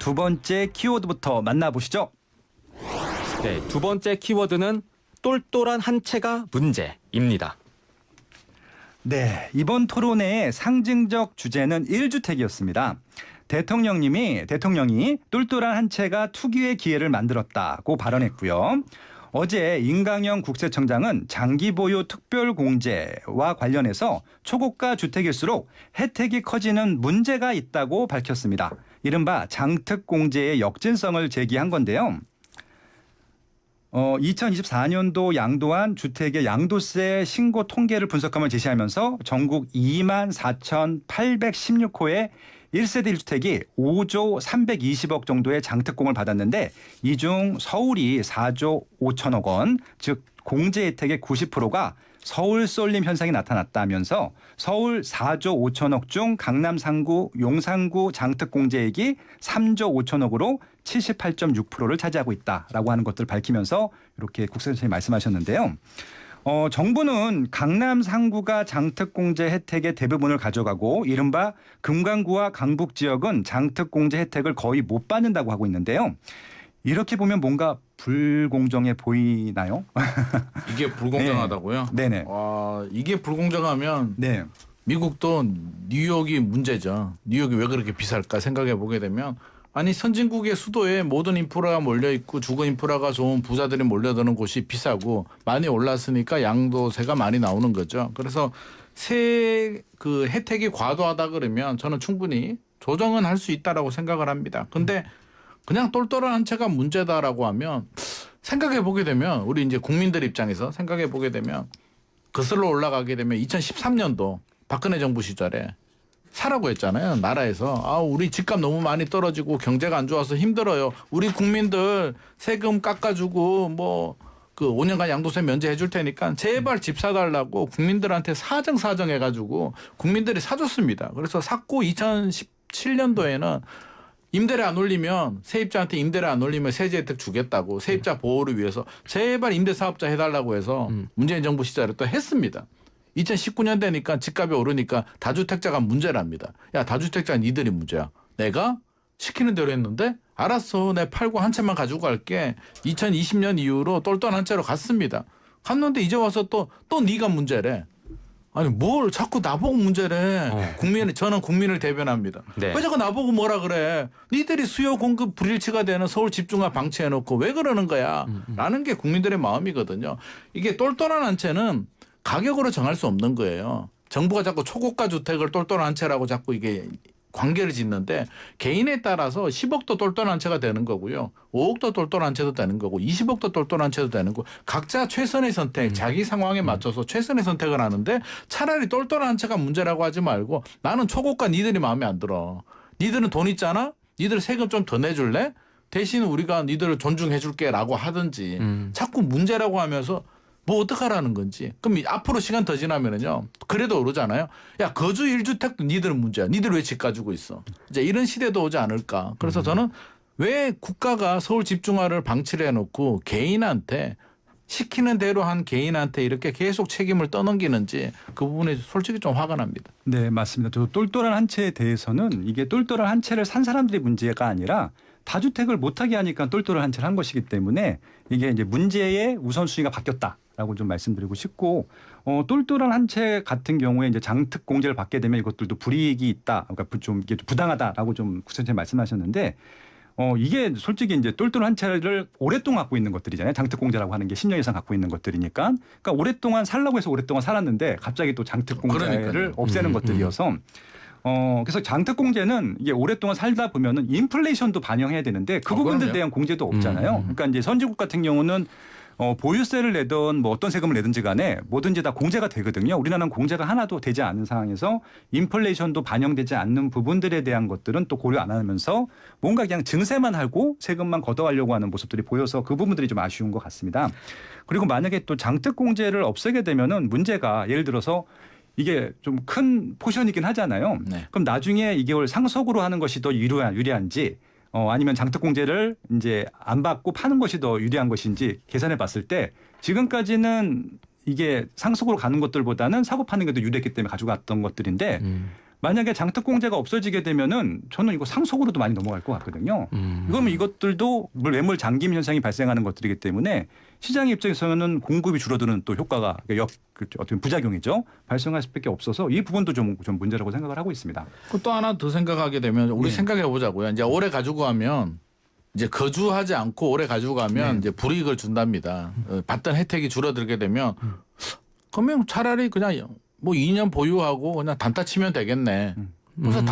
두 번째 키워드부터 만나보시죠. 네, 두 번째 키워드는 똘똘한 한 채가 문제입니다. 네, 이번 토론회의 상징적 주제는 1주택이었습니다. 대통령이 똘똘한 한 채가 투기의 기회를 만들었다고 발언했고요. 어제 임강영 국세청장은 장기 보유 특별 공제와 관련해서 초고가 주택일수록 혜택이 커지는 문제가 있다고 밝혔습니다. 이른바 장특 공제의 역진성을 제기한 건데요. 2024년도 양도한 주택의 양도세 신고 통계를 분석함을 제시하면서 전국 24,816호의 1세대 1주택이 5조 320억 정도의 장특공을 받았는데 이 중 서울이 4조 5천억 원, 즉 공제 혜택의 90%가 서울 쏠림 현상이 나타났다면서 서울 4조 5천억 중 강남 3구, 용산구 장특공제액이 3조 5천억으로 78.6%를 차지하고 있다라고 하는 것들을 밝히면서 이렇게 국세청장이 말씀하셨는데요. 정부는 강남 3구가 장특공제 혜택의 대부분을 가져가고 이른바 금강구와 강북 지역은 장특공제 혜택을 거의 못 받는다고 하고 있는데요. 이렇게 보면 뭔가 불공정해 보이나요? 이게 불공정하다고요? 네네. 와, 이게 불공정하면 네. 미국도 뉴욕이 문제죠. 뉴욕이 왜 그렇게 비쌀까 생각해 보게 되면 아니 선진국의 수도에 모든 인프라가 몰려있고 주거 인프라가 좋은 부자들이 몰려드는 곳이 비싸고 많이 올랐으니까 양도세가 많이 나오는 거죠. 그래서 그 혜택이 과도하다 그러면 저는 충분히 조정은 할 수 있다라고 생각을 합니다. 근데 그냥 똘똘한 한 채가 문제다라고 하면 생각해 보게 되면 우리 이제 국민들 입장에서 생각해 보게 되면 거슬러 올라가게 되면 2013년도 박근혜 정부 시절에 사라고 했잖아요. 나라에서. 우리 집값 너무 많이 떨어지고 경제가 안 좋아서 힘들어요. 우리 국민들 세금 깎아주고 그 5년간 양도세 면제해 줄 테니까 제발 집 사달라고 국민들한테 사정 해가지고 국민들이 사줬습니다. 그래서 샀고 2017년도에는 임대료 안 올리면 세입자한테 임대료 안 올리면 세제 혜택 주겠다고 세입자 보호를 위해서 제발 임대사업자 해달라고 해서 문재인 정부 시절에 또 했습니다. 2019년 되니까 집값이 오르니까 다주택자가 문제랍니다. 야 다주택자 니들이 문제야. 내가 시키는 대로 했는데 알았어. 내가 팔고 한 채만 가지고 갈게. 2020년 이후로 똘똘한 한 채로 갔습니다. 갔는데 이제 와서 또 네가 문제래. 아니 뭘 자꾸 나보고 문제래. 저는 국민을 대변합니다. 네. 왜 자꾸 나보고 뭐라 그래. 니들이 수요 공급 불일치가 되는 서울 집중화 방치해놓고 왜 그러는 거야. 라는 게 국민들의 마음이거든요. 이게 똘똘한 한 채는 가격으로 정할 수 없는 거예요. 정부가 자꾸 초고가 주택을 똘똘한 한 채라고 자꾸 이게 관계를 짓는데 개인에 따라서 10억도 똘똘한 채가 되는 거고요. 5억도 똘똘한 채도 되는 거고 20억도 똘똘한 채도 되는 거고 각자 최선의 선택 자기 상황에 맞춰서 최선의 선택을 하는데 차라리 똘똘한 채가 문제라고 하지 말고 나는 초고가 니들이 마음에 안 들어. 니들은 돈 있잖아. 니들 세금 좀 더 내줄래? 대신 우리가 니들을 존중해 줄게 라고 하든지 자꾸 문제라고 하면서 뭐 어떡하라는 건지. 그럼 앞으로 시간 더 지나면은요. 그래도 오르잖아요. 야 거주 1주택도 니들은 문제야. 니들 왜 집 가지고 있어. 이제 이런 시대도 오지 않을까. 그래서 저는 왜 국가가 서울 집중화를 방치를 해놓고 개인한테 시키는 대로 한 개인한테 이렇게 계속 책임을 떠넘기는지 그 부분에 솔직히 좀 화가 납니다. 네, 맞습니다. 저 똘똘한 한 채에 대해서는 이게 똘똘한 한 채를 산 사람들이 문제가 아니라 다주택을 못하게 하니까 똘똘한 한 채를 한 것이기 때문에 이게 이제 문제의 우선순위가 바뀌었다라고 좀 말씀드리고 싶고 똘똘한 한 채 같은 경우에 이제 장특 공제를 받게 되면 이것들도 불이익이 있다, 그러니까 좀 이게 부당하다라고 좀 국세청장님 말씀하셨는데 이게 솔직히 이제 똘똘한 한 채를 오랫동안 갖고 있는 것들이잖아요. 장특 공제라고 하는 게 10년 이상 갖고 있는 것들이니까, 그러니까 오랫동안 살라고 해서 오랫동안 살았는데 갑자기 또 장특 공제를 없애는 것들이어서. 그래서 장특공제는 이게 오랫동안 살다 보면은 인플레이션도 반영해야 되는데 그 부분들에 대한 공제도 없잖아요. 그러니까 이제 선진국 같은 경우는 보유세를 내든 뭐 어떤 세금을 내든지 간에 뭐든지 다 공제가 되거든요. 우리나라는 공제가 하나도 되지 않은 상황에서 인플레이션도 반영되지 않는 부분들에 대한 것들은 또 고려 안 하면서 뭔가 그냥 증세만 하고 세금만 걷어가려고 하는 모습들이 보여서 그 부분들이 좀 아쉬운 것 같습니다. 그리고 만약에 또 장특공제를 없애게 되면은 문제가 예를 들어서 이게 좀 큰 포션이긴 하잖아요. 네. 그럼 나중에 이걸 상속으로 하는 것이 더 유리한지 아니면 장특공제를 이제 안 받고 파는 것이 더 유리한 것인지 계산해 봤을 때 지금까지는 이게 상속으로 가는 것들보다는 사고 파는 게 더 유리했기 때문에 가져갔던 것들인데 만약에 장특공제가 없어지게 되면은 저는 이거 상속으로도 많이 넘어갈 것 같거든요. 이거면 이것들도 매물 잠김 현상이 발생하는 것들이기 때문에 시장 입장에서는 공급이 줄어드는 또 효과가 어떤 부작용이죠. 발생할 수밖에 없어서 이 부분도 좀 문제라고 생각을 하고 있습니다. 또 하나 더 생각하게 되면 우리 네. 생각해 보자고요. 이제 오래 가지고 가면 이제 거주하지 않고 오래 가지고 가면 네. 이제 불이익을 준답니다. 받던 혜택이 줄어들게 되면 그러면 차라리 그냥 뭐 2년 보유하고 그냥 단타 치면 되겠네. 그래서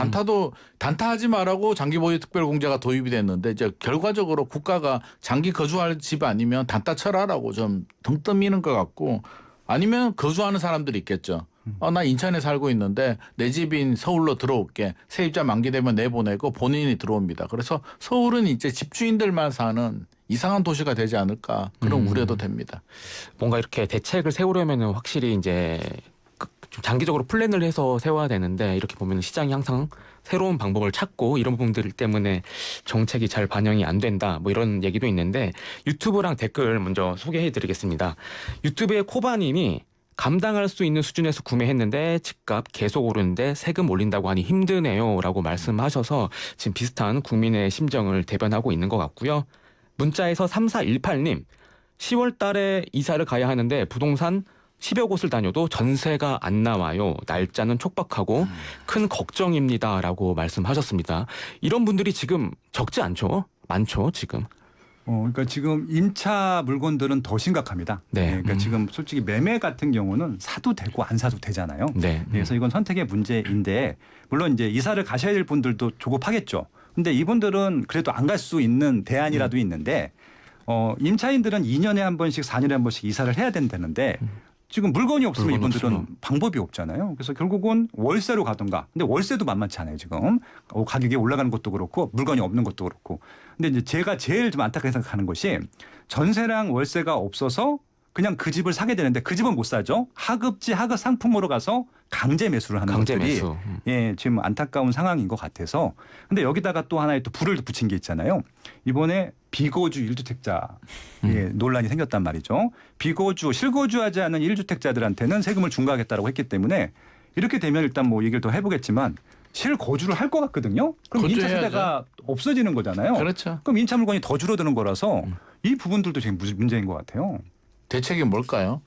단타하지 말라고 장기 보유 특별 공제가 도입이 됐는데 이제 결과적으로 국가가 장기 거주할 집 아니면 단타 쳐라라고 좀 등 떠미는 것 같고 아니면 거주하는 사람들이 있겠죠. 나 인천에 살고 있는데 내 집인 서울로 들어올게. 세입자 만기되면 내보내고 본인이 들어옵니다. 그래서 서울은 이제 집주인들만 사는 이상한 도시가 되지 않을까 그런 우려도 됩니다. 뭔가 이렇게 대책을 세우려면 확실히 이제 좀 장기적으로 플랜을 해서 세워야 되는데 이렇게 보면 시장이 항상 새로운 방법을 찾고 이런 부분들 때문에 정책이 잘 반영이 안 된다 뭐 이런 얘기도 있는데 유튜브랑 댓글 먼저 소개해드리겠습니다. 유튜브의 코바님이 감당할 수 있는 수준에서 구매했는데 집값 계속 오르는데 세금 올린다고 하니 힘드네요 라고 말씀하셔서 지금 비슷한 국민의 심정을 대변하고 있는 것 같고요. 문자에서 3418님 10월 달에 이사를 가야 하는데 부동산 10여 곳을 다녀도 전세가 안 나와요. 날짜는 촉박하고 큰 걱정입니다 라고 말씀하셨습니다. 이런 분들이 지금 적지 않죠? 많죠 지금. 그러니까 지금 임차 물건들은 더 심각합니다. 네. 그러니까 지금 솔직히 매매 같은 경우는 사도 되고 안 사도 되잖아요. 네. 그래서 이건 선택의 문제인데 물론 이제 이사를 가셔야 될 분들도 조급하겠죠. 근데 이분들은 그래도 안 갈 수 있는 대안이라도 있는데 임차인들은 2년에 한 번씩 4년에 한 번씩 이사를 해야 된다는데 지금 물건이 없으면 물건 이분들은 없으면. 방법이 없잖아요. 그래서 결국은 월세로 가든가. 근데 월세도 만만치 않아요 지금. 가격이 올라가는 것도 그렇고 물건이 없는 것도 그렇고. 근데 이제 제가 제일 좀 안타깝게 생각하는 것이 전세랑 월세가 없어서 그냥 그 집을 사게 되는데 그 집은 못 사죠. 하급지 하급 상품으로 가서 강제 매수를 하는 강제 것들이 매수. 예, 지금 안타까운 상황인 것 같아서. 근데 여기다가 또 하나의 또 불을 붙인 게 있잖아요. 이번에 비거주 1주택자 논란이 생겼단 말이죠. 비거주, 실거주하지 않은 1주택자들한테는 세금을 중과하겠다라고 했기 때문에 이렇게 되면 일단 뭐 얘기를 더 해보겠지만 실거주를 할 것 같거든요. 그럼 임차 거주해야죠. 세대가 없어지는 거잖아요. 그렇죠. 그럼 임차 물건이 더 줄어드는 거라서 이 부분들도 지금 문제인 것 같아요. 대책이 뭘까요?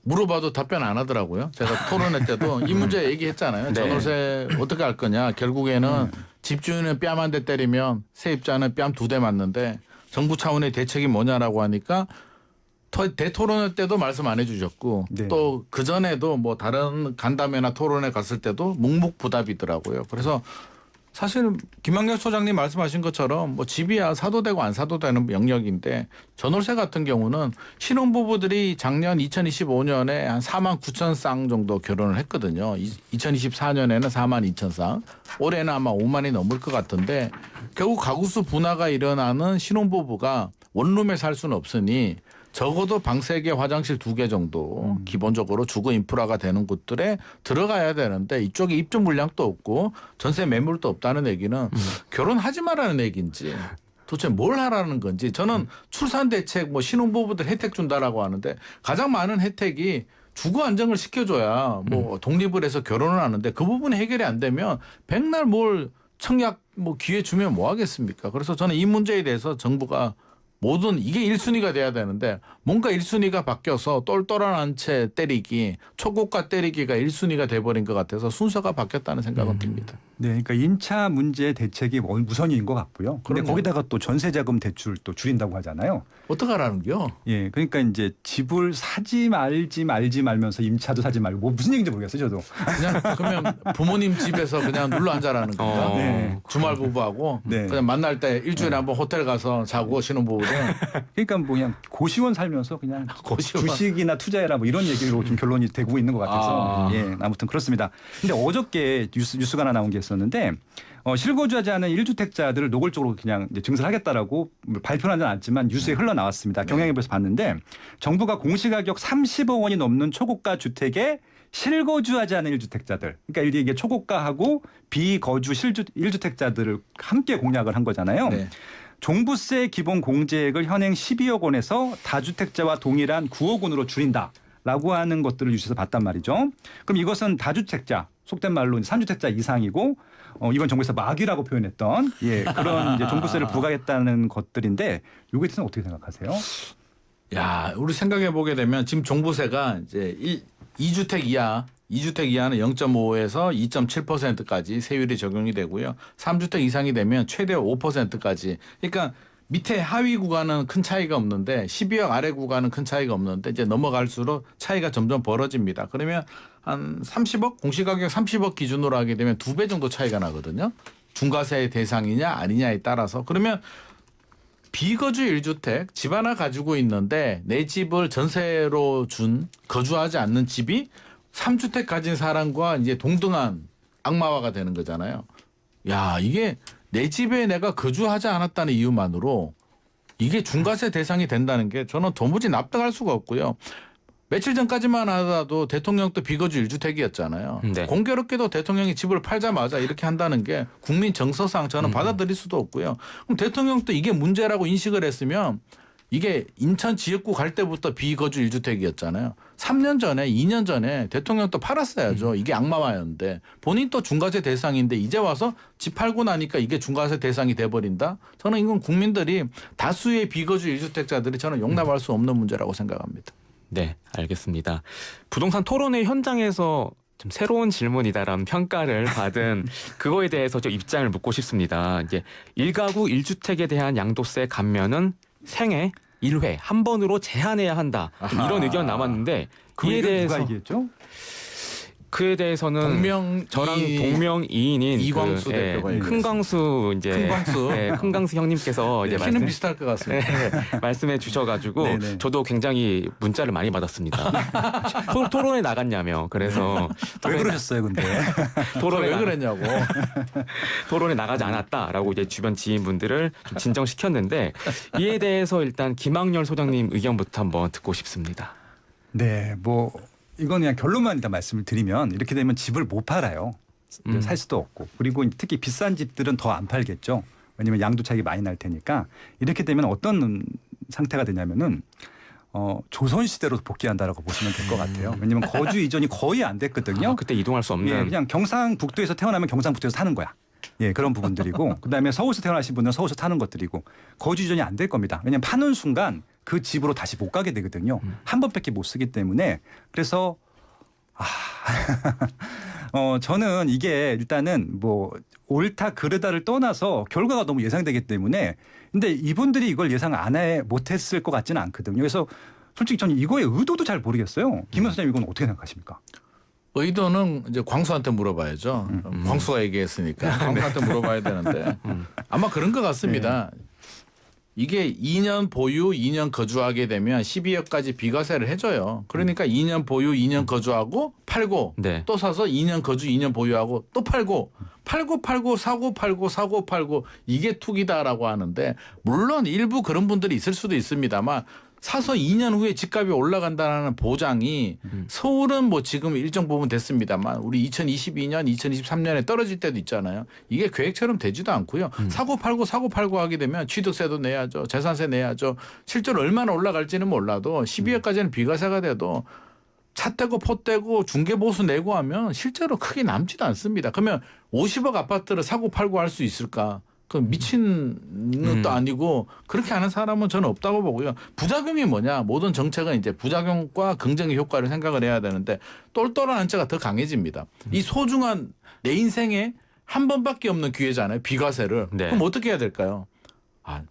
물어봐도 답변 안 하더라고요. 제가 토론회 때도 이 문제 얘기했잖아요. 네. 전월세 어떻게 할 거냐. 결국에는 집주인은 뺨 한 대 때리면 세입자는 뺨 2대 맞는데 정부 차원의 대책이 뭐냐라고 하니까 대토론회 때도 말씀 안 해주셨고 네. 또 그전에도 뭐 다른 간담회나 토론회 갔을 때도 묵묵부답이더라고요. 그래서 사실 김학렬 소장님 말씀하신 것처럼 뭐 집이야 사도 되고 안 사도 되는 영역인데 전월세 같은 경우는 신혼부부들이 작년 2025년에 한 4만 9천 쌍 정도 결혼을 했거든요. 2024년에는 4만 2천 쌍. 올해는 아마 5만이 넘을 것 같은데 결국 가구수 분화가 일어나는 신혼부부가 원룸에 살 수는 없으니 적어도 방 3개, 화장실 2개 정도 기본적으로 주거 인프라가 되는 곳들에 들어가야 되는데 이쪽에 입주 물량도 없고 전세 매물도 없다는 얘기는 결혼하지 말라는 얘기인지 도대체 뭘 하라는 건지 저는 출산 대책 뭐 신혼부부들 혜택 준다라고 하는데 가장 많은 혜택이 주거 안정을 시켜줘야 뭐 독립을 해서 결혼을 하는데 그 부분이 해결이 안 되면 백날 뭘 청약 뭐 기회 주면 뭐 하겠습니까? 그래서 저는 이 문제에 대해서 정부가 모든 이게 1순위가 돼야 되는데 뭔가 1순위가 바뀌어서 똘똘한 한 채 때리기 초고가 때리기가 1순위가 돼버린 것 같아서 순서가 바뀌었다는 생각은 듭니다. 네, 그러니까 임차 문제 대책이 우선인 것 같고요. 근데 그럼요. 거기다가 또 전세자금 대출 또 줄인다고 하잖아요. 어떡하라는겨? 예, 그러니까 이제 집을 사지 말면서 임차도 사지 말고 뭐 무슨 얘기인지 모르겠어요, 저도. 그냥 그러면 부모님 집에서 그냥 눌러 앉아라는 건가? 네. 주말 부부하고 네. 그냥 만날 때 일주일에 한번 호텔 가서 자고 신혼부부들 그러니까 뭐 그냥 고시원 살면서 그냥 고시원. 주식이나 투자해라 뭐 이런 얘기로 좀 결론이 되고 있는 것 같아서 예, 아무튼 그렇습니다. 근데 어저께 뉴스가 하나 나온 게 있었는데 실거주하지 않은 1주택자들을 노골적으로 그냥 이제 증설하겠다라고 발표는 하지 않았지만 뉴스에 흘러나왔습니다. 경향일보에서 봤는데 정부가 공시가격 30억 원이 넘는 초고가 주택에 실거주하지 않은 1주택자들. 그러니까 이게 초고가하고 비거주 1주택자들을 함께 공약을 한 거잖아요. 네. 종부세 기본 공제액을 현행 12억 원에서 다주택자와 동일한 9억 원으로 줄인다라고 하는 것들을 뉴스에서 봤단 말이죠. 그럼 이것은 다주택자 속된 말로 3주택자 이상이고 이번 정부에서 막이라고 표현했던 그런 이제 종부세를 부과했다는 것들인데 요거에 대해서는 어떻게 생각하세요? 야, 우리 생각해 보게 되면 지금 종부세가 이제 2주택 이하는 0.5에서 2.7%까지 세율이 적용이 되고요. 3주택 이상이 되면 최대 5%까지. 그러니까 밑에 하위 구간은 큰 차이가 없는데 12억 아래 구간은 큰 차이가 없는데 이제 넘어갈수록 차이가 점점 벌어집니다. 그러면 한 30억 공시가격 30억 기준으로 하게 되면 2배 정도 차이가 나거든요. 중과세 대상이냐 아니냐에 따라서. 그러면 비거주 1주택 집 하나 가지고 있는데 내 집을 전세로 준 거주하지 않는 집이 3주택 가진 사람과 이제 동등한 악마화가 되는 거잖아요. 야, 이게 내 집에 내가 거주하지 않았다는 이유만으로 이게 중과세 대상이 된다는 게 저는 도무지 납득할 수가 없고요. 며칠 전까지만 하더라도 대통령도 비거주 1주택이었잖아요. 네. 공교롭게도 대통령이 집을 팔자마자 이렇게 한다는 게 국민 정서상 저는 받아들일 수도 없고요. 그럼 대통령도 이게 문제라고 인식을 했으면 이게 인천 지역구 갈 때부터 비거주 1주택이었잖아요. 3년 전에 2년 전에 대통령도 팔았어야죠. 이게 악마화였는데 본인 또 중과세 대상인데 이제 와서 집 팔고 나니까 이게 중과세 대상이 돼버린다. 저는 이건 국민들이 다수의 비거주 1주택자들이 저는 용납할 수 없는 문제라고 생각합니다. 네, 알겠습니다. 부동산 토론회 현장에서 좀 새로운 질문이다라는 평가를 받은 그거에 대해서 좀 입장을 묻고 싶습니다. 이제 1가구 1주택에 대한 양도세 감면은 생애 1회 한 번으로 제한해야 한다. 좀 이런 의견 남았는데 그 이에 대해서 누가 얘기했죠? 그에 대해서는 저랑 동명이인인 이광수 대표가 큰광수 큰광수 형님께서 이제 키는 비슷할 것 같습니다. 말씀해 주셔가지고 네네. 저도 굉장히 문자를 많이 받았습니다. 토론에 나갔냐며. 그래서 왜 그러셨어요, 근데? 토론에 왜 그랬냐고. 토론에 나가지 않았다라고 이제 주변 지인분들을 좀 진정시켰는데 이에 대해서 일단 김학렬 소장님 의견부터 한번 듣고 싶습니다. 네, 뭐 이건 그냥 결론만 일단 말씀을 드리면 이렇게 되면 집을 못 팔아요. 살 수도 없고. 그리고 특히 비싼 집들은 더 안 팔겠죠. 왜냐하면 양도 차익이 많이 날 테니까. 이렇게 되면 어떤 상태가 되냐면은 조선시대로 복귀한다라고 보시면 될 것 같아요. 왜냐하면 거주 이전이 거의 안 됐거든요. 그때 이동할 수 없는. 그냥 경상북도에서 태어나면 경상북도에서 사는 거야. 그런 부분들이고 그다음에 서울에서 태어나신 분은 서울에서 사는 것들이고 거주 이전이 안 될 겁니다. 왜냐하면 파는 순간 그 집으로 다시 못 가게 되거든요. 한 번밖에 못 쓰기 때문에. 그래서 저는 이게 일단은 뭐 옳다 그르다를 떠나서 결과가 너무 예상되기 때문에 근데 이분들이 이걸 예상 못했을 것 같지는 않거든요. 그래서 솔직히 저는 이거의 의도도 잘 모르겠어요. 김 선생님 이건 어떻게 생각하십니까? 의도는 이제 광수한테 물어봐야죠. 광수가 얘기했으니까 광수한테 물어봐야 되는데 아마 그런 것 같습니다. 이게 2년 보유, 2년 거주하게 되면 12억까지 비과세를 해줘요. 그러니까 2년 보유, 2년 거주하고 팔고 네. 또 사서 2년 거주, 2년 보유하고 또 팔고 사고 팔고 이게 투기다라고 하는데 물론 일부 그런 분들이 있을 수도 있습니다만 사서 2년 후에 집값이 올라간다는 보장이 서울은 뭐 지금 일정 부분 됐습니다만 우리 2022년, 2023년에 떨어질 때도 있잖아요. 이게 계획처럼 되지도 않고요. 사고 팔고 하게 되면 취득세도 내야죠. 재산세 내야죠. 실제로 얼마나 올라갈지는 몰라도 12월까지는 비과세가 돼도 차 떼고 포 떼고 중개보수 내고 하면 실제로 크게 남지도 않습니다. 그러면 50억 아파트를 사고 팔고 할 수 있을까? 그 미친 것도 아니고 그렇게 하는 사람은 저는 없다고 보고요. 부작용이 뭐냐? 모든 정책은 이제 부작용과 긍정의 효과를 생각을 해야 되는데 똘똘한 한자가 더 강해집니다. 이 소중한 내 인생에 한 번밖에 없는 기회잖아요. 비과세를. 네. 그럼 어떻게 해야 될까요?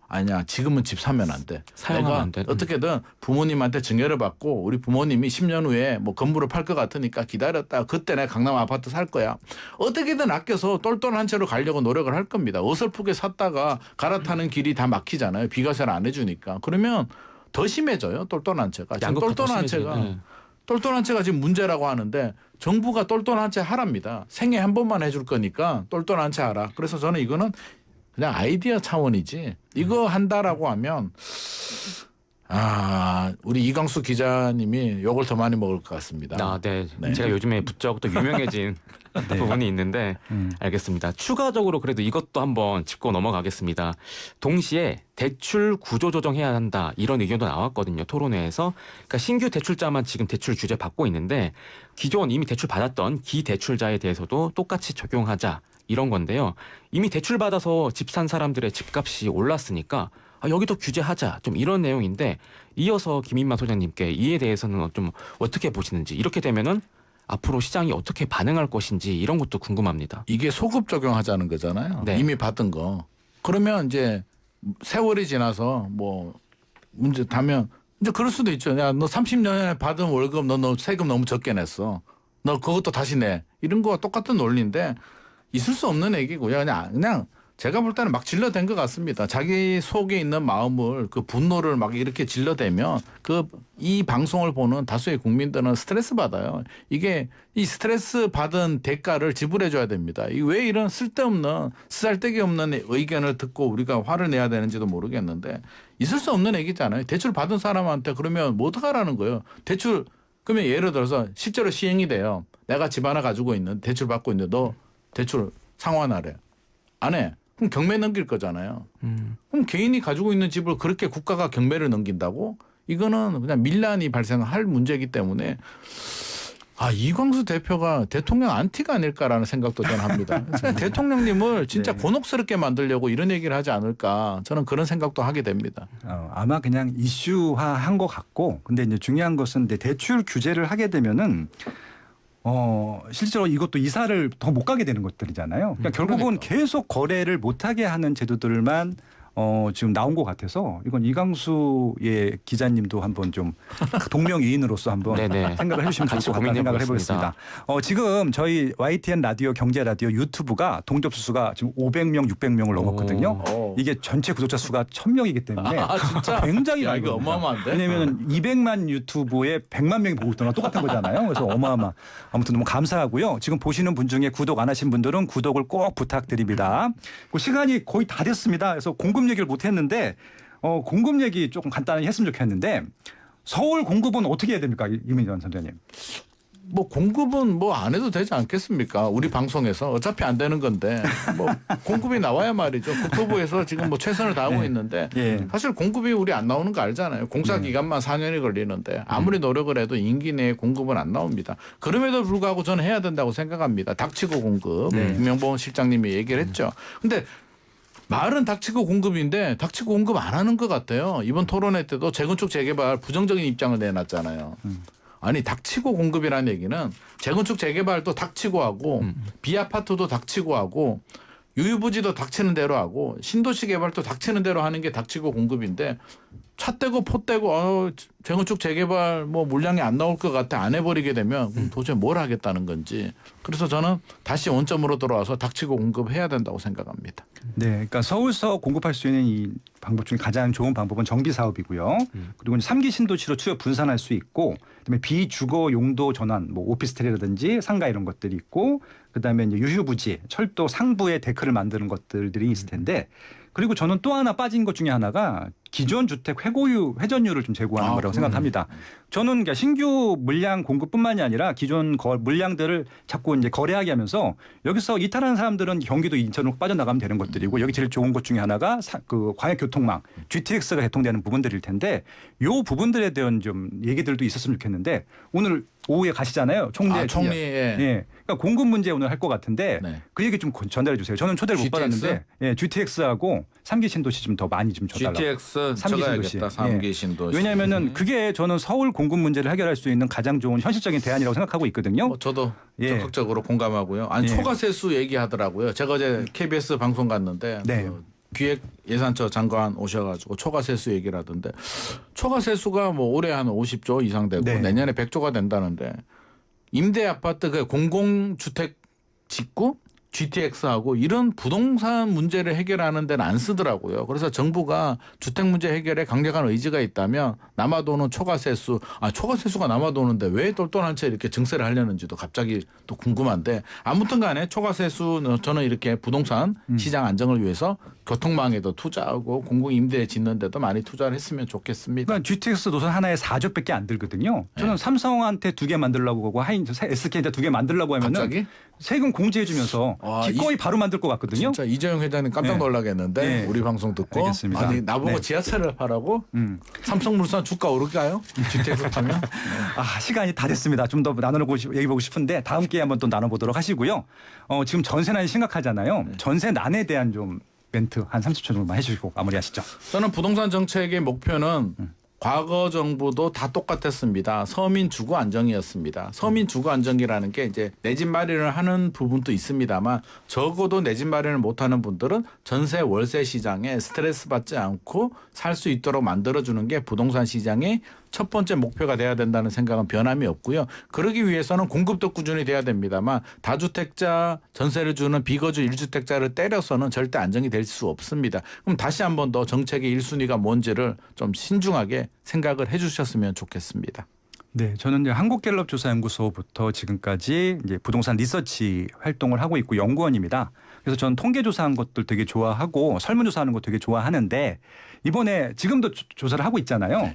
아니야. 지금은 집 사면 안 돼. 사용하면 내가 안 돼. 어떻게든 부모님한테 증여를 받고 우리 부모님이 10년 후에 뭐 건물을 팔 것 같으니까 기다렸다. 그때 내가 강남 아파트 살 거야. 어떻게든 아껴서 똘똘한 채로 가려고 노력을 할 겁니다. 어설프게 샀다가 갈아타는 길이 다 막히잖아요. 비과세를 안 해주니까. 그러면 더 심해져요. 똘똘한 채가. 지금 똘똘한 채가 지금 문제라고 하는데 정부가 똘똘한 채 하랍니다. 생애 한 번만 해줄 거니까 똘똘한 채 하라. 그래서 저는 이거는 그냥 아이디어 차원이지 이거 한다라고 하면 우리 이광수 기자님이 욕을 더 많이 먹을 것 같습니다. 네. 네. 제가 요즘에 부쩍 또 유명해진 네. 부분이 있는데 알겠습니다. 추가적으로 그래도 이것도 한번 짚고 넘어가겠습니다. 동시에 대출 구조 조정해야 한다 이런 의견도 나왔거든요. 토론회에서. 그러니까 신규 대출자만 지금 대출 규제 받고 있는데 기존 이미 대출 받았던 기대출자에 대해서도 똑같이 적용하자 이런 건데요. 이미 대출 받아서 집 산 사람들의 집값이 올랐으니까 여기도 규제하자 좀 이런 내용인데 이어서 김인만 소장님께 이에 대해서는 좀 어떻게 보시는지 이렇게 되면은 앞으로 시장이 어떻게 반응할 것인지 이런 것도 궁금합니다. 이게 소급 적용하자는 거잖아요. 네. 이미 받은 거. 그러면 이제 세월이 지나서 뭐 문제 다면 이제 그럴 수도 있죠. 야, 너 30년에 받은 월급 너 세금 너무 적게 냈어. 너 그것도 다시 내. 이런 거와 똑같은 논리인데 있을 수 없는 얘기고요. 그냥 제가 볼 때는 막 질러댄 것 같습니다. 자기 속에 있는 마음을 그 분노를 막 이렇게 질러대면 이 방송을 보는 다수의 국민들은 스트레스 받아요. 이게 이 스트레스 받은 대가를 지불해 줘야 됩니다. 왜 이런 쓸데없는 쓰잘데기 없는 의견을 듣고 우리가 화를 내야 되는지도 모르겠는데 있을 수 없는 얘기잖아요. 대출 받은 사람한테 그러면 뭐 어떡하라는 거예요. 대출 그러면 예를 들어서 실제로 시행이 돼요. 내가 집 하나 가지고 있는 대출 받고 있는데 너 대출 상환하래. 안 해. 그럼 경매 넘길 거잖아요. 그럼 개인이 가지고 있는 집을 그렇게 국가가 경매를 넘긴다고? 이거는 그냥 밀란이 발생할 문제이기 때문에 이광수 대표가 대통령 안티가 아닐까라는 생각도 저는 합니다. 대통령님을 진짜 네. 곤혹스럽게 만들려고 이런 얘기를 하지 않을까 저는 그런 생각도 하게 됩니다. 아마 그냥 이슈화한 것 같고, 근데 이제 중요한 것은 대출 규제를 하게 되면은 실제로 이것도 이사를 더 못 가게 되는 것들이잖아요. 그러니까 결국은 계속 거래를 못하게 하는 제도들만 지금 나온 것 같아서 이건 이광수의 기자님도 한번 좀 동명이인으로서 한번 네네. 생각을 해주시면 좋을 같이 것 같다는 생각을 고민해보겠습니다. 해보겠습니다. 지금 저희 YTN 라디오 경제 라디오 유튜브가 동접수 수가 지금 500명, 600명을 넘었거든요. 오. 이게 전체 구독자 수가 1000명이기 때문에 진짜? 굉장히 야, 많이 이거 겁니다. 어마어마한데? 왜냐하면 200만 유튜브에 100만 명이 보고 있거나 똑같은 거잖아요. 그래서 아무튼 너무 감사하고요. 지금 보시는 분 중에 구독 안 하신 분들은 구독을 꼭 부탁드립니다. 시간이 거의 다 됐습니다. 그래서 공급 얘기를 못 했는데 공급 얘기 조금 간단히 했으면 좋겠는데 서울 공급은 어떻게 해야 됩니까? 이민전 선생님. 뭐 공급은 뭐 안 해도 되지 않겠습니까? 우리 방송에서 어차피 안 되는 건데 뭐 공급이 나와야 말이죠. 국토부에서 지금 뭐 최선을 다하고 있는데 사실 공급이 우리 안 나오는 거 알잖아요. 공사 기간만 4년이 걸리는데 아무리 노력을 해도 임기 내에 공급은 안 나옵니다. 그럼에도 불구하고 저는 해야 된다고 생각합니다. 닥치고 공급. 김명봉 실장님이 얘기를 했죠. 근데 말은 닥치고 공급인데 닥치고 공급 안 하는 것 같아요. 이번 토론회 때도 재건축 재개발 부정적인 입장을 내놨잖아요. 아니 닥치고 공급이라는 얘기는 재건축 재개발도 닥치고 하고 비아파트도 닥치고 하고 유유부지도 닥치는 대로 하고 신도시 개발도 닥치는 대로 하는 게 닥치고 공급인데 차 떼고 포 떼고 재건축 재개발 뭐 물량이 안 나올 것 같아 안 해버리게 되면 그럼 도대체 뭘 하겠다는 건지. 그래서 저는 다시 원점으로 돌아와서 닥치고 공급해야 된다고 생각합니다. 네, 그러니까 서울서 공급할 수 있는 이 방법 중에 가장 좋은 방법은 정비 사업이고요. 그리고 3기 신도시로 추후 분산할 수 있고, 그다음에 비주거 용도 전환, 뭐 오피스텔이라든지 상가 이런 것들이 있고, 그다음에 이제 유휴부지, 철도 상부에 데크를 만드는 것들이 있을 텐데. 그리고 저는 또 하나 빠진 것 중에 하나가 기존 주택 회전율을 좀 제고하는 거라고 생각합니다. 저는 그러니까 신규 물량 공급뿐만이 아니라 기존 물량들을 자꾸 이제 거래하게 하면서 여기서 이탈하는 사람들은 경기도 인천으로 빠져나가면 되는 것들이고, 여기 제일 좋은 것 중에 하나가 그 광역교통망 GTX가 개통되는 부분들일 텐데 요 부분들에 대한 좀 얘기들도 있었으면 좋겠는데 오늘 오후에 가시잖아요. 총리. 총리에. 예. 그러니까 공급 문제 오늘 할 것 같은데 그 얘기 좀 전달해 주세요. 저는 초대를 못 받았는데 GTX하고 3기 신도시 좀 더 많이 좀 줘달라고. GTX 쳐가야겠다. 3기 신도시. 왜냐하면은 그게 저는 서울 공급 문제를 해결할 수 있는 가장 좋은 현실적인 대안이라고 생각하고 있거든요. 저도 적극적으로 공감하고요. 아니 초과세수 얘기하더라고요. 제가 어제 KBS 방송 갔는데 그 기획예산처 장관 오셔가지고 초과세수 얘기를 하던데 초과세수가 뭐 올해 한 50조 이상 되고 내년에 100조가 된다는데 임대 아파트 그 공공주택 짓고 GTX하고 이런 부동산 문제를 해결하는 데는 안 쓰더라고요. 그래서 정부가 주택 문제 해결에 강력한 의지가 있다면 남아도는 초과세수, 초과세수가 남아도는데 왜 똘똘한 채 이렇게 증세를 하려는지도 갑자기 또 궁금한데 아무튼 간에 초과세수 저는 이렇게 부동산 시장 안정을 위해서 교통망에도 투자하고 공공임대 짓는 데도 많이 투자를 했으면 좋겠습니다. 그러니까 GTX 노선 하나에 4조밖에 안 들거든요. 저는 삼성한테 2개 만들려고 하고 SK한테 2개 만들려고 하면은 갑자기? 세금 공제해주면서 기꺼이 바로 만들 것 같거든요. 진짜 이재용 회장님 깜짝 놀라겠는데 네. 우리 방송 듣고 알겠습니다. 아니 나보고 네. 지하철을 하라고? 삼성물산 주가 오를까요? GTX 타면? 시간이 다 됐습니다. 좀 더 얘기해보고 싶은데 다음 기회에 한번 또 나눠보도록 하시고요. 지금 전세난이 심각하잖아요. 전세난에 대한 좀 멘트 한 30초 정도만 해주시고 마무리하시죠. 저는 부동산 정책의 목표는 과거 정부도 다 똑같았습니다. 서민 주거 안정이었습니다. 서민 주거 안정이라는 게 이제 내 집 마련을 하는 부분도 있습니다만 적어도 내 집 마련을 못하는 분들은 전세 월세 시장에 스트레스 받지 않고 살 수 있도록 만들어주는 게 부동산 시장의 첫 번째 목표가 돼야 된다는 생각은 변함이 없고요. 그러기 위해서는 공급도 꾸준히 돼야 됩니다만 다주택자 전세를 주는 비거주 1주택자를 때려서는 절대 안정이 될 수 없습니다. 그럼 다시 한 번 더 정책의 1순위가 뭔지를 좀 신중하게 생각을 해 주셨으면 좋겠습니다. 네, 저는 이제 한국갤럽조사연구소부터 지금까지 이제 부동산 리서치 활동을 하고 있고 연구원입니다. 그래서 저는 통계조사한 것들 되게 좋아하고 설문조사하는 거 되게 좋아하는데 이번에 지금도 조사를 하고 있잖아요.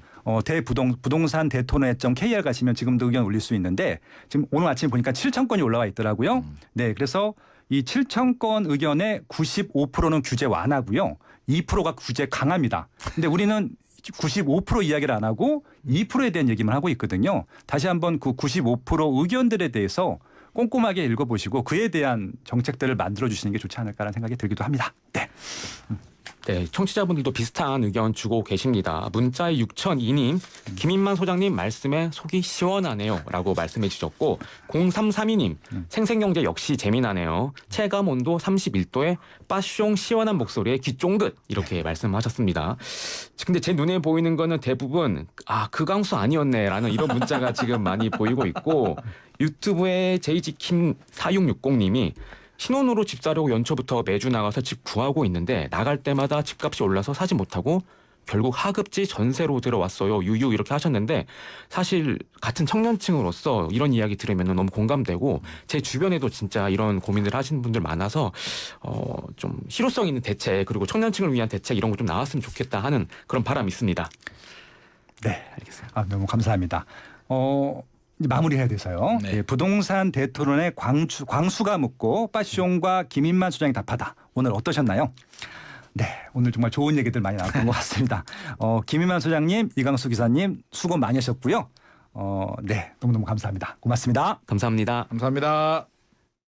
부동산 대토론회.kr 가시면 지금도 의견 올릴 수 있는데 지금 오늘 아침에 보니까 7,000건이 올라와 있더라고요. 네, 그래서 이 7,000건 의견의 95%는 규제 완화고요. 2%가 규제 강합니다. 근데 우리는 95% 이야기를 안 하고 2%에 대한 얘기만 하고 있거든요. 다시 한번 그 95% 의견들에 대해서 꼼꼼하게 읽어보시고 그에 대한 정책들을 만들어주시는 게 좋지 않을까라는 생각이 들기도 합니다. 네. 네, 청취자분들도 비슷한 의견 주고 계십니다. 문자의 6002님, 김인만 소장님 말씀에 속이 시원하네요 라고 말씀해 주셨고 0332님, 생생경제 역시 재미나네요. 체감 온도 31도에 빠숑 시원한 목소리에 귀 쫑긋 이렇게 말씀하셨습니다. 근데 제 눈에 보이는 거는 대부분 그강수 아니었네 라는 이런 문자가 지금 많이 보이고 있고 유튜브에 JG킴 4660님이 신혼으로 집 사려고 연초부터 매주 나가서 집 구하고 있는데 나갈 때마다 집값이 올라서 사지 못하고 결국 하급지 전세로 들어왔어요. 유유 이렇게 하셨는데 사실 같은 청년층으로서 이런 이야기 들으면 너무 공감되고 제 주변에도 진짜 이런 고민을 하시는 분들 많아서 좀 실효성 있는 대책 그리고 청년층을 위한 대책 이런 거 좀 나왔으면 좋겠다 하는 그런 바람이 있습니다. 네, 알겠습니다. 너무 감사합니다. 이제 마무리해야 돼서요. 네. 예, 부동산 대토론에 광수가 묻고 빠숑과 김인만 소장이 답하다. 오늘 어떠셨나요? 네, 오늘 정말 좋은 얘기들 많이 나왔던 것 같습니다. 김인만 소장님, 이강수 기사님 수고 많이 하셨고요. 네, 너무너무 감사합니다. 고맙습니다. 감사합니다. 감사합니다.